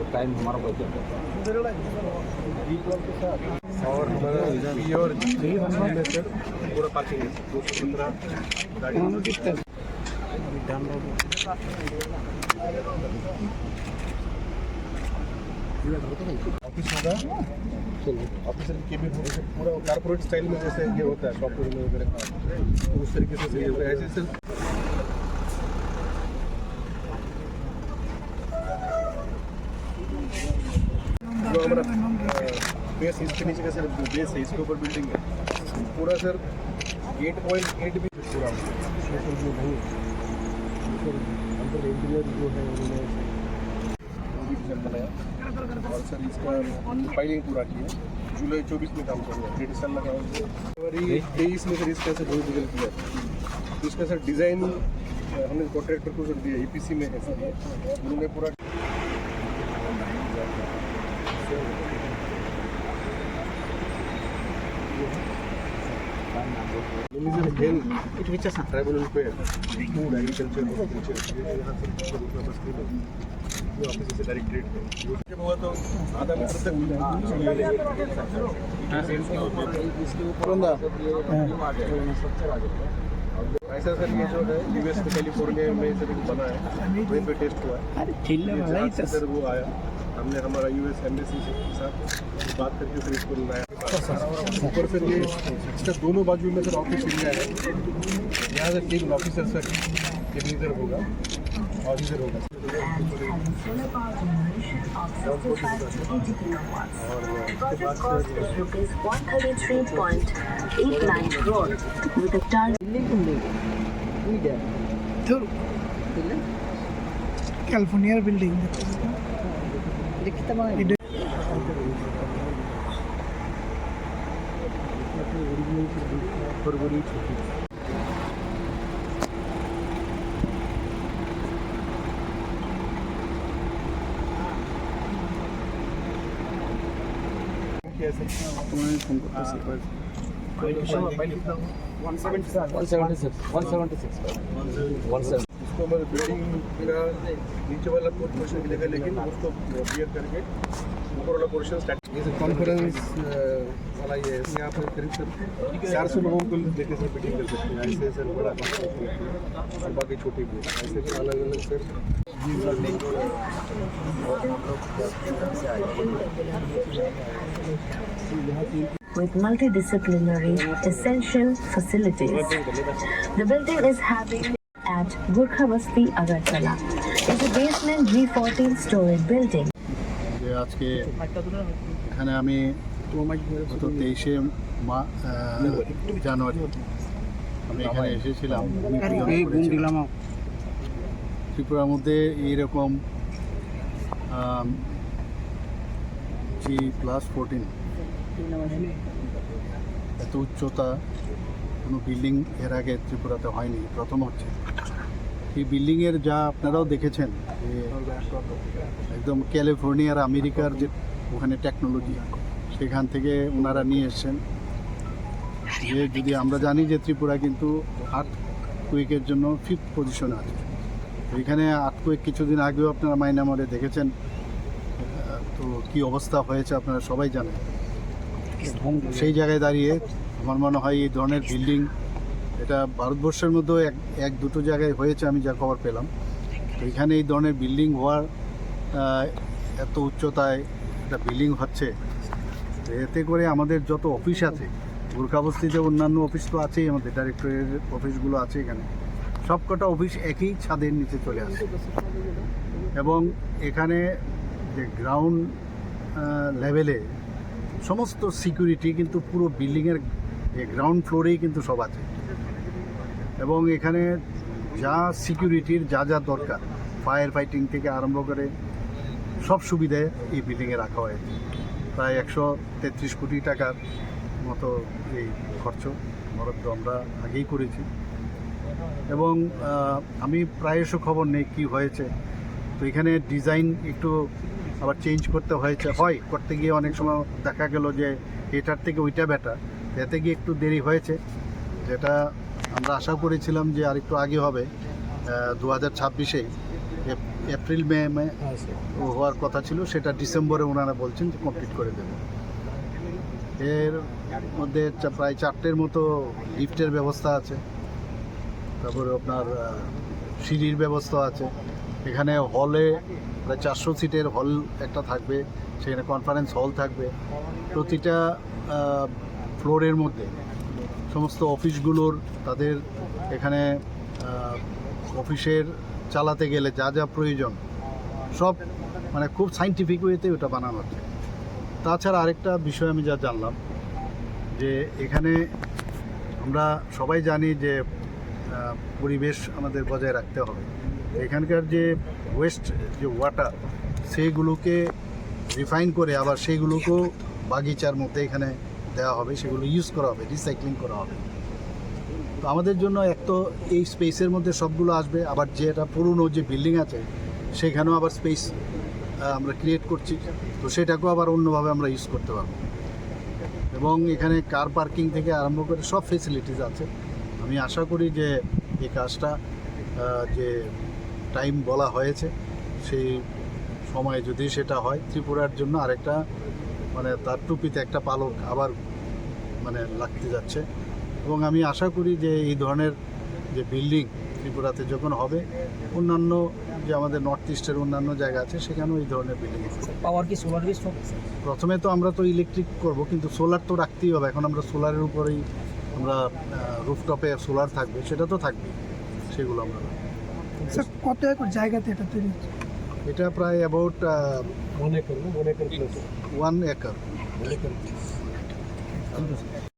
Time हमारा बच जाता है और हमारा और पूरा पार्किंग है 215 गाड़ी ऑफिस होगा ऑफिसर केबिन होगा पूरा कॉर्पोरेट स्टाइल में जैसे ये होता है सॉफ्टवेयर में वगैरह का तो उस तरीके से सही होगा ऐसे सिर्फ जो हमारा बेस इसके नीचे का सर बेस है इसके ऊपर बिल्डिंग है पूरा सर 8.8 भी पूरा जो नहीं अंदर इंटीरियर जो है उन्होंने बनाया और सर इसका फाइलिंग पूरा किया जुलाई 24 में काम करूँगा 1.5 साल लगा फरवरी 23 में सर इसका सर डिजिटल किया तो इसका सर डिज़ाइन हमने कॉन्ट्रैक्टर को सर दिया EPC में है सर उन्होंने पूरा it which is tribal welfare food agriculture यहाँ से ऑफिस से डायरेक्ट रेट जब हुआ तो आधा मीटर तक ऐसा सर ये जो है US में कैलिफोर्निया में सर बना है वहीं पे टेस्ट हुआ है सर वो आया हमने हमारा US एम्बेसी के साथ बात करके फिर इसको लाया ऊपर सर ये इसका दोनों बाजू में सर ऑफिस एरिया है यहाँ से केवल ऑफिसर सर केवल इधर होगा और इधर होगा कैलिफोर्निया बिल्डिंग फरवरी उसको बिल्डिंग का नीचे वाला पोर्शन मिलेगा लेकिन उसको क्लियर करके ऊपर वाला पोर्शन स्टार्ट कॉन्फ्रेंस वाला ये यहाँ पर करीब सर 400 लोगों को लेकर सर मीटिंग कर सकते हैं ऐसे सर बड़ा और बाकी छोटे भी ऐसे फिर अलग अलग sir with multidisciplinary essential facilities. The building is having at Gurkha Basti, Agartala. It's a basement G14-story building. আজকে এখানে আমি গত 23শে জানুয়ারি আমি এখানে এসেছিলাম ত্রিপুরার মধ্যে এইরকম G+14 এত উচ্চতা কোনো বিল্ডিং এর আগে ত্রিপুরাতে হয়নি প্রথম হচ্ছে এই বিল্ডিংয়ের যা আপনারাও দেখেছেন যে একদম ক্যালিফোর্নিয়ার আমেরিকার যে ওখানে টেকনোলজি সেখান থেকে ওনারা নিয়ে এসছেন যে যদি আমরা জানি যে ত্রিপুরা কিন্তু আর্থকুয়েকের জন্য 5th পজিশনে আছে এখানে আর্থকুয়েক কিছুদিন আগেও আপনারা মায়ানমারে দেখেছেন তো কি অবস্থা হয়েছে আপনারা সবাই জানেন সেই জায়গায় দাঁড়িয়ে আমার মনে হয় এই ধরনের বিল্ডিং এটা ভারতবর্ষের মধ্যেও এক দুটো জায়গায় হয়েছে আমি যা খবর পেলাম তো এখানে এই ধরনের বিল্ডিং হওয়ার এত উচ্চতায় একটা বিল্ডিং হচ্ছে এতে করে আমাদের যত অফিস আছে গোর্খা বস্তিতে অন্যান্য অফিস তো আছেই আমাদের ডাইরেক্টরের অফিসগুলো আছে এখানে সবকটা অফিস একই ছাদের নিচে চলে আসে এবং এখানে যে গ্রাউন্ড লেভেলে সমস্ত সিকিউরিটি কিন্তু পুরো বিল্ডিংয়ের গ্রাউন্ড ফ্লোরেই কিন্তু সব আছে এবং এখানে যা সিকিউরিটির যা যা দরকার ফায়ার ফাইটিং থেকে আরম্ভ করে সব সুবিধায় এই বিল্ডিংয়ে রাখা হয়েছে প্রায় 133 কোটি টাকার মতো এই খরচ বরাদ্দ আমরা আগেই করেছি এবং আমি প্রায়শ খবর নেই কী হয়েছে তো এখানে ডিজাইন একটু আবার চেঞ্জ করতে হয়েছে করতে গিয়ে অনেক সময় দেখা গেল যে এটার থেকে ওইটা বেটার এতে গিয়ে একটু দেরি হয়েছে যেটা আমরা আশা করেছিলাম যে আরেকটু আগে হবে 2026-এ এপ্রিল মে হওয়ার কথা ছিল, সেটা ডিসেম্বরে ওনারা বলছেন যে কমপ্লিট করে দেবে। এর মধ্যে প্রায় 4টের মতো লিফটের ব্যবস্থা আছে, তারপরে আপনার সিঁড়ির ব্যবস্থা আছে। এখানে হলে প্রায় 400 সিটের হল একটা থাকবে, সেখানে কনফারেন্স হল থাকবে। প্রতিটা ফ্লোরের মধ্যে সমস্ত অফিসগুলোর তাদের এখানে অফিসের চালাতে গেলে যা যা প্রয়োজন সব মানে খুব সাইন্টিফিক ওয়েতে ওটা বানানো হচ্ছে। তাছাড়া আরেকটা বিষয় আমি যা জানলাম যে এখানে আমরা সবাই জানি যে পরিবেশ আমাদের বজায় রাখতে হবে। এখানকার যে ওয়েস্ট যে ওয়াটার সেইগুলোকে রিফাইন করে আবার সেইগুলোকেও বাগিচার মধ্যে এখানে দেওয়া হবে, সেগুলো ইউজ করা হবে, রিসাইক্লিং করা হবে। তো আমাদের জন্য এক তো এই স্পেসের মধ্যে সবগুলো আসবে, আবার যেটা পুরনো যে বিল্ডিং আছে সেখানেও আবার স্পেস আমরা ক্রিয়েট করছি, তো সেটাকেও আবার অন্যভাবে আমরা ইউজ করতে পারবো। এবং এখানে কার পার্কিং থেকে আরম্ভ করে সব ফেসিলিটিস আছে। আমি আশা করি যে এই কাজটা যে টাইম বলা হয়েছে সেই সময়ে যদি সেটা হয়, ত্রিপুরার জন্য আরেকটা মানে তার টুপিতে একটা পালক আবার মানে লাগতে যাচ্ছে। এবং আমি আশা করি যে এই ধরনের যে বিল্ডিং ত্রিপুরাতে যখন হবে, অন্যান্য যে আমাদের নর্থ ইস্টের অন্যান্য জায়গা আছে সেখানেও এই ধরনের বিল্ডিং আছে। পাওয়ার কি সোলার বেস? প্রথমে তো আমরা তো ইলেকট্রিক করব, কিন্তু সোলার তো রাখতেই হবে। এখন আমরা সোলারের উপরেই আমরা রুফটপে সোলার থাকবে, সেটা তো থাকবে, সেগুলো আমরা স্যার কত একর জায়গাতে এটা তৈরি হচ্ছে? এটা প্রায় অ্যাবাউট 1 একর।